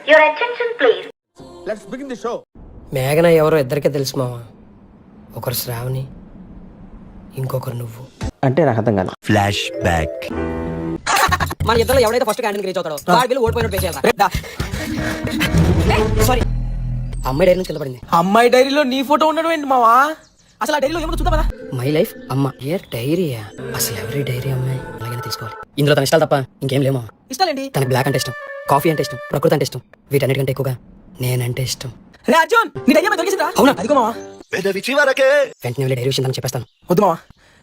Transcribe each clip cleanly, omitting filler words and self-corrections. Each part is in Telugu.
Your attention please. Let's begin the show. మేఘన ఎవరో ఇద్దరికే తెలుసు మావా. ఒకరు శ్రావణి, ఇంకొకరు నువ్వు. అంటే నాకు అర్థం కాదు. Flash back. మన ఇద్దరు ఎవరైతే ఫస్ట్ క్యాంటీన్ రీచ్ అవుతాడో వాడి బిల్లు ఓడిపోయినట్టు పే చేయాలి. సారీ, అమ్మాయి డైరీ నుంచి కింద పడింది. అమ్మాయి డైరీలో నీ ఫోటో ఉండడం ఏంటి మావా? అసలు ఆ డైరీలో ఏమో చూద్దాం కదా. మై లైఫ్ అమ్మ ఏ డైరీయా? అసలు ఎవరి డైరీ అమ్మాయి అలాగే తీసుకోవాలి. ఇందులో తన ఇష్టాలు తప్ప ఇంకేం లేమా. ఇష్టాలేంటి? తనకి బ్లాక్ అంటే ఇష్టం, కాఫీ అంటే ఇష్టం, ప్రకృతి అంటే ఇష్టం, వీటన్నిటికంటే ఎక్కువగా నేనంటే ఇష్టం. రే అర్జున్, నీ డైరీ అమ్మాయి దొరికిందా? అవునా? అదిగో మావా. వెంటనే వెళ్ళి డైరీ విషయం తనకు చెప్పేస్తాను. వద్దు మావా,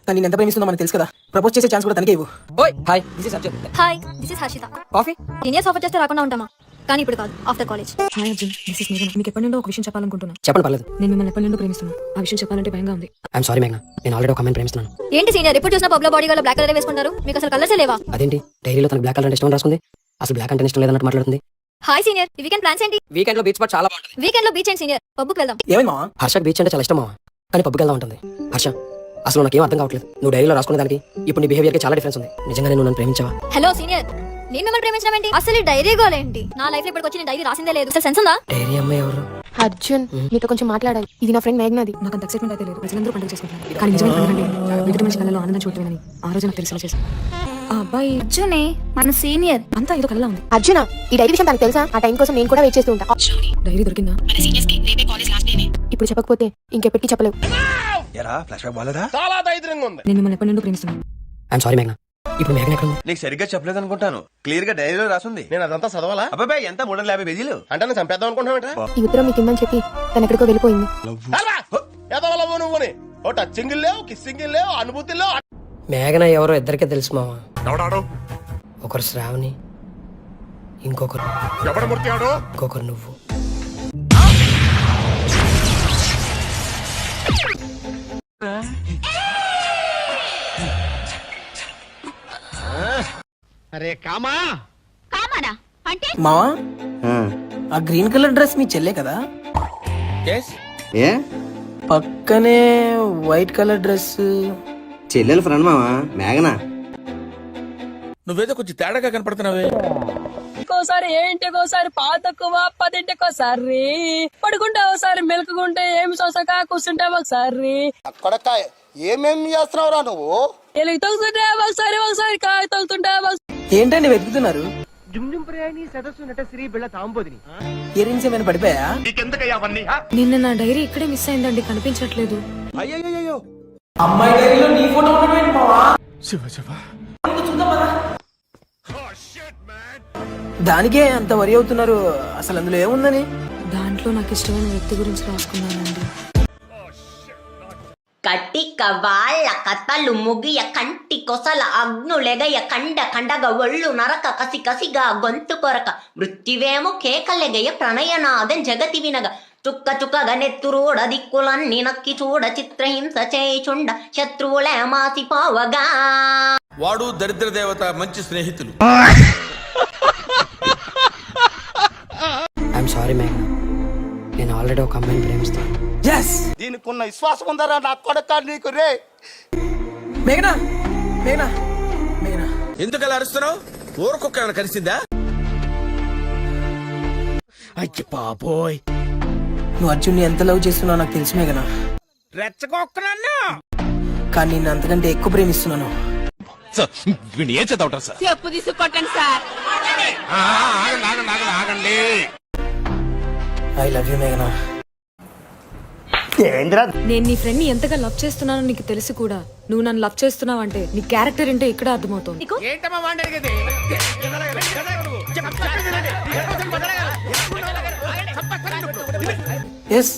తను నేను ఎంత ప్రేమిస్తుందో మనకు తెలుసు కదా. ప్రపోజ్ చేసే ఛాన్స్ కూడా తనకే ఇవ్వు. ఓయ్ hi, this is Arjun. Hi, this is Harshita. Coffee? Seniors offer చేస్తే రాకుండా ఉంటామా? కానీ ఇప్పుడు కాదు, after college. Hi Arjun, this is మేఘన. మీకు ఎప్పటి నుండో ఒక విషయం చెప్పాలనుకుంటున్నా. చెప్పండి, పర్లేదు. నేను మిమ్మల్ని ఎప్పటి నుండో ప్రేమిస్తున్నా. ఆ విషయం చెప్పాలంటే భయంగా ఉంది. ఐఎమ్ సారీ మేఘన, నేను ఆల్రెడీ ఒక అమ్మాయిని ప్రేమిస్తున్నాను. ఏంటి సీనియర్, ఎప్పుడు చూసినా పబ్లో బాడీ గల బ్లాక్ కలర్ వేసుకుంటారు? మీకు అసలు కలర్సే లేవా? అదేంటి డైరీలో తనకి బ్లాక్ కలర్ అంటే ఇష్టం రాసుకుంది, అసలు బ్లాక్ అంటే ఇష్టం లేదన్నట్టు మాట్లాడుతుంది. హాయ్ సీనియర్, ఈ వీకెండ్ ప్లాన్స్ ఏంటి? వీకెండ్ లో బీచ్ స్పాట్ చాలా బాగుంటుంది. వీకెండ్ లో బీచ్ అండ్ సీనియర్ పబ్కి వెళ్దాం. ఏమైంది మావా? హర్షకి బీచ్ అంటే చాలా ఇష్టం మావా, కానీ పబ్కి వెళ్దాం ఉంటుంది. హర్ష, అసలు నాకేం అర్థం కావట్లేదు. నువ్వు డైరీలో రాసుకునే దానికి ఇప్పుడు నీ బిహేవియర్ కి చాలా డిఫరెన్స్ ఉంది. నిజంగానే నువ్వు నన్ను ప్రేమించావా? హలో సీనియర్, నేను మిమ్మల్ని ప్రేమించడం ఏంటి? అసలు ఈ డైరీ గోల్ ఏంటి? నా లైఫ్ లో ఇప్పటికొచ్చి నేను డైరీ రాసిందే లేదు. అసలు సెన్స్ ఉందా? డైరీ అమ్మాయి ఎవరు? అర్జున్, నీతో కొంచెం మాట్లాడాలి. ఇది నా ఫ్రెండ్ మేఘనాది. నాకు అంత ఎక్సైట్మెంట్ అయితే లేదు. ప్రజలందరూ పండుగ చేసుకుంటున్నారు, కానీ నిజమైన పండుగ అంటే ఎదుటి మనిషి కళ్ళలో ఆనందం చూడటమేనని ఆ రోజు నాకు తెలిసేలా చేశాను. ఆ అబ్బాయి అర్జునే మన సీనియర్. అంతా ఏదో కళ్ళ ఉంది. అర్జున, ఈ డైరీ విషయం తనకు తెలుసా? ఆ టైం కోసం నేను కూడా వెయిట్ చేస్తూ ఉంటా. డైరీ దొరికిందా? ఇప్పుడు చెప్పకపోతే ఇంకెప్పటికీ చెప్పలేవు. చాలా ధైర్యంగా ఉంది. నేను మిమ్మల్ని ఎప్పటి నుండో ప్రేమిస్తున్నాను. ఐఎమ్ సారీ మేఘన, ఇప్పుడు మేఘన ఎక్కడ ఉంది? నీకు సరిగ్గా చెప్పలేదు అనుకుంటాను. క్లియర్ గా డైరీలో రాసుంది. నేను అదంతా చదవాలా? అబ్బాయి ఎంత 350 పేజీలు. అంటే నేను చంపేద్దాం అనుకుంటున్నావు? ఈ ఉత్తరం మీకు ఇమ్మని చెప్పి తన ఎక్కడికో వెళ్ళిపోయింది. ఎదవలవు నువ్వుని. ఓ టచ్చింగ్ లేవు, కిస్సింగ్ లేవు, అనుభూతి లేవు. మేఘన ఎవరో ఇద్దరికే తెలుసు మావా. ఒకరు శ్రావణి, ఇంకొకరు నువ్వు. అరే కామా. కామానా అంటే? మావా, ఆ గ్రీన్ కలర్ డ్రెస్ మీ చెల్లే కదా? ఏ పక్కనే వైట్ కలర్ డ్రెస్ చెల్లెలు ఫ్రెండ్ మామా మేఘనా. నువ్వేదో కొంచెం తేడాగా కనపడుతున్నావే. ఇంకోసారి ఏంటికోసారి పాతక్కువ పదింటికోసారి పడుకుంటే ఒకసారి మెలుకుంటే ఏమి సొసగా కూర్చుంటే ఒకసారి కొడకాయ ఏమేమి చేస్తున్నావురా నువ్వు? ఎలుగు తొగుతుంటే ఒకసారి కాయ తొగుతుంటే ఏంటండి వెతుకుతున్నారు? ఇయర్ రింగ్స్ ఏమైనా పడిపోయా? నిన్న నా డైరీ ఇక్కడే మిస్ అయిందండి, కనిపించట్లేదు. అయ్యో అమ్మాయి డైరీలో నీ ఫోటో ఉండడం ఏంటి మావా? శివ శివ. చూద్దాం పదా. దానికే అంత వరి అవుతున్నారు. అసలు అందులో ఏముందని? దాంట్లో నాకు ఇష్టమైన వ్యక్తి గురించి రాసుకున్నానండి. కటిక వాళ్ళ కథలు ముగియ కంటి కొసల అగ్నులెగయ కండ కండగ ఒళ్ళు నరక కసి కసిగా గొంతు కొరక మృత్యువేమో కేకలెగయ ప్రణయనాదం జగతి వినగ చుక్క చుక్కగా నెత్తురోడ దిక్కులన్నీ నక్కి చూడ చిత్రహింస చేయుచుండ శత్రువులే మాసిపోవగా. వాడు దరిద్ర దేవత మంచి స్నేహితులు. ఐఎమ్ సారీ మేఘన, నేను ఆల్రెడీ ఒక అమ్మాయిని ప్రేమిస్తాను. దీనికి ఉన్న విశ్వాసం ఉందరా నా కొడక నీకు రే. మేఘనా, మేఘనా, మేఘనా, ఎందుకు అలా అరుస్తున్నావు? ఊరకొక్క ఏమైనా కలిసిందా? అయ్య బాబోయ్, నువ్వు అర్జున్ని ఎంత లవ్ చేస్తున్నావు నాకు తెలుసు మేఘనా. రెచ్చగొక్కనన్నా. కానీ నేను అంతకంటే ఎక్కువ ప్రేమిస్తున్నాను. ఏం చదవటం సార్? చెప్పు తీసుకొట్టండి సార్. ఆగండి. ఐ లవ్ యూ మేఘనా. నేను నీ ఫ్రెండ్ ని ఎంతగా లవ్ చేస్తున్నానో నీకు తెలిసి కూడా నువ్వు నన్ను లవ్ చేస్తున్నావు అంటే నీ క్యారెక్టర్ ఏంటో ఇక్కడే అర్థమవుతుంది. ఏంటమ్మా వాడిని అడిగేది? ఎస్,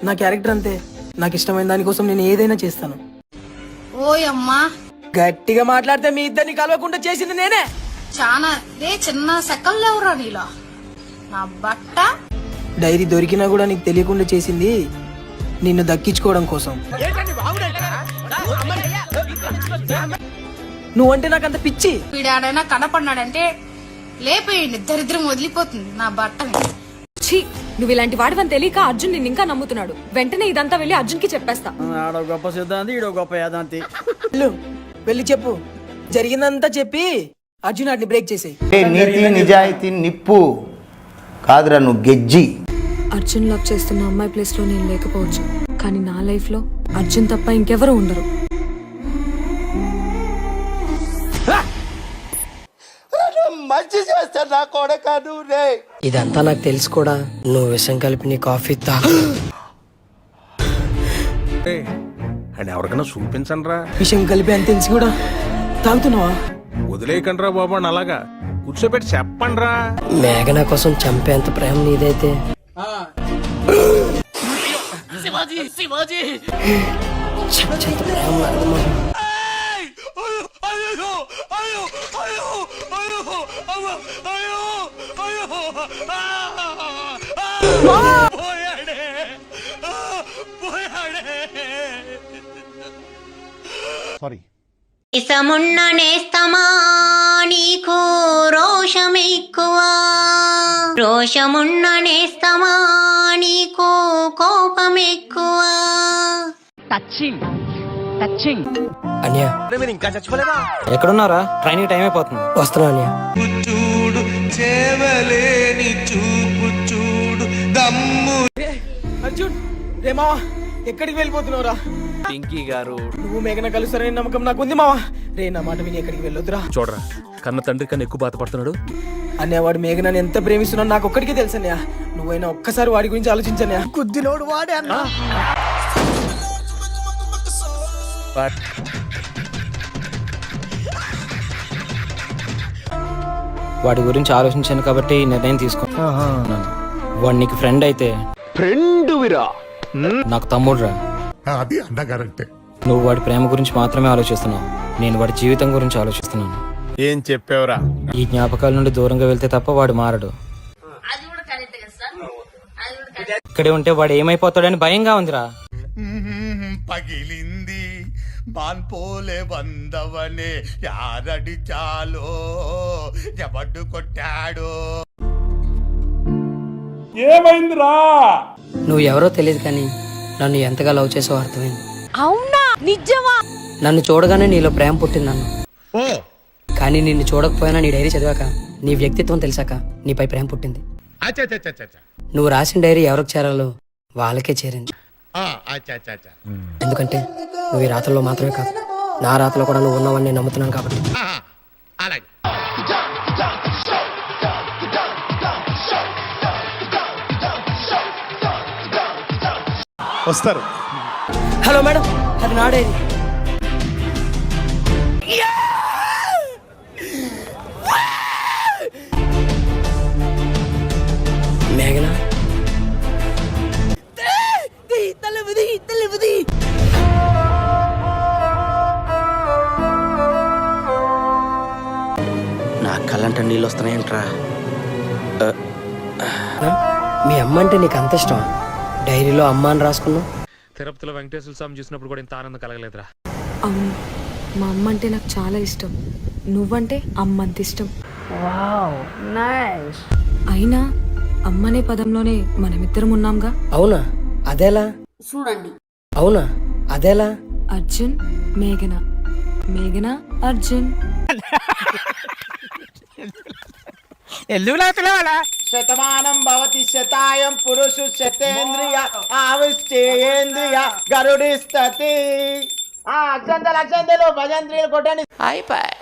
నా క్యారెక్టర్ అంతే. నాకు ఇష్టమైన దానికోసం నేను ఏదైనా చేస్తాను. ఓయమ్మా, గట్టిగా మాట్లాడితే మీ ఇద్దరిని కలవకుండా చేసింది నేనే. చాలా చిన్న సెకల్లో ఎవరా నీలో నా బట్ట. డైరీ దొరికినా కూడా నీకు తెలియకుండా చేసింది నిన్ను దక్కించుకోవడం కోసం. నువ్వంటే నాకు అంత పిచ్చి. వీడాడైనా కనపడినాడంటే లేపేయండి, దరిద్రం వదిలిపోతుంది నా బట్టని. ఛీ, నువ్వు ఇలాంటి వాడివని తెలియక అర్జున్ నిన్ను ఇంకా నమ్ముతున్నాడు. వెంటనే ఇదంతా వెళ్ళి అర్జున్ కి చెప్పేస్తా. ఆడో గొప్ప సిద్ధాంతి, ఈడో గొప్ప యాదాంతి. వెళ్ళి చెప్పు, జరిగిందంతా చెప్పి అర్జున్ ఆడిని బ్రేక్ చేసేయి. నీతి నిజాయితీ నిప్పు, కాదురా నువ్వు గెజ్జి. అర్జున్ లవ్ చేస్తున్న అమ్మాయి ప్లేస్ లో నేను లేకపోవచ్చు, కానీ నా లైఫ్ లో అర్జున్ తప్ప ఇంకెవరు ఉండరు. మంచి చేస్తా నా కొడకాను రే. ఇదంతా నాకు తెలుసు కూడా నువ్వు విషం కలిపి నీ కాఫీ అండ్ ఎవరికైనా చూపించండి రా. విషయం కలిపి అని తెలిసి కూడా తాగుతున్నావా? వదిలేయకండి రా బాబు అని అలాగా కూర్చోబెట్టి చెప్పండి రా. మేఘన కోసం చంపేంత ప్రేమ నీదైతే చంపేంత ప్రేమ నాది మామ. ఇసమున్న నేస్తమా నీకు రోషమెక్కువ, రోషమున్న నేస్తమా నీకు కోపమెక్కువ. అన్య మీరు ఇంకా చచ్చిపోలేదా? ఎక్కడున్నారా? ట్రైనింగ్ టైం అయిపోతుంది. వస్తున్నా అన్య. అర్జున్ రే మావా, ఎక్కడికి వెళ్ళిపోతున్నావురా? పింకీ గారు నువ్వు మేఘన కలుస్తారని నమ్మకం నాకు ఉంది మావా. రే నా మాట విని ఎక్కడికి వెళ్ళొద్దురా. చూడరా, కన్న తండ్రి కన్నా ఎక్కువ బాధపడుతున్నాడు. అన్నయ్య వాడు మేఘనని ఎంత ప్రేమిస్తున్నాడు నాకు ఒక్కడికే తెలుసు అన్నయ్య. నువ్వైనా ఒక్కసారి వాడి గురించి ఆలోచించన్నయ్య. కుద్దినోడు వాడే అన్న. వాడి గురించి ఆలోచించాను కాబట్టి ఈ నిర్ణయం తీసుకున్నాను. వాడు నీకు ఫ్రెండ్ అయితే నాకు తమ్ముడు రా. అది అన్న కరెక్టే. నువ్వు వాడి ప్రేమ గురించి మాత్రమే ఆలోచిస్తున్నావు, నేను వాడి జీవితం గురించి ఆలోచిస్తున్నాను. ఏం చెప్పావురా? ఈ జ్ఞాపకాల నుండి దూరంగా వెళ్తే తప్ప వాడు మారడు. ఇక్కడే ఉంటే వాడు ఏమైపోతాడని భయంగా ఉందిరా. పగిలింది బాన్పోలే బందవనే యారడి చాలో జబడ్డు కొట్టాడు. ఏమైందిరా? నువ్వు ఎవరో తెలియదు కానీ నన్ను ఎంతగా లవ్ చేసావో అర్థమైంది. అవునా? నిజమా? నన్ను చూడగానే నీలో ప్రేమ పుట్టిందన్న. కానీ నిన్ను చూడకపోయినా నీ డైరీ చదివాక, నీ వ్యక్తిత్వం తెలిసాక నీపై ప్రేమ పుట్టింది. నువ్వు రాసిన డైరీ ఎవరికి చేరాలో వాళ్ళకే చేరింది. ఎందుకంటే నువ్వు ఈ రాతల్లో మాత్రమే కాదు, నా రాతలో కూడా నువ్వు ఉన్నావని నేను నమ్ముతున్నాను కాబట్టి. వస్తారు. హలో మేడం, అది నా డైరీ. మేఘన నా కళ్ళంట నీళ్ళు వస్తున్నాయంట్రా. మీ అమ్మ అంటే నీకు అంత ఇష్టం? డైరీలో అమ్మ అని రాసుకున్నావు. తిరుపతిలో వెంకటేశ్వర స్వామి చూసినప్పుడు కూడా ఇంత ఆనందం కలగలేదురా. అవును, మా అమ్మ అంటే నాకు చాలా ఇష్టం. నువ్వంటే అమ్మంత ఇష్టం. అయినా అమ్మనే పదంలోనే మనమిద్దరం ఉన్నాంగా. అవునా? అదేలా? చూడండి. అవునా? అదేలా? అర్జున్ మేఘన, మేఘన అర్జున్. శతమానం భవతి శతాయం పురుషు శతేంద్రియ ఆవిష్టేంద్రియ గరుడిస్తతి. అక్షంతలు భజంత్రియులు కొట్టండి. అయిపోయి.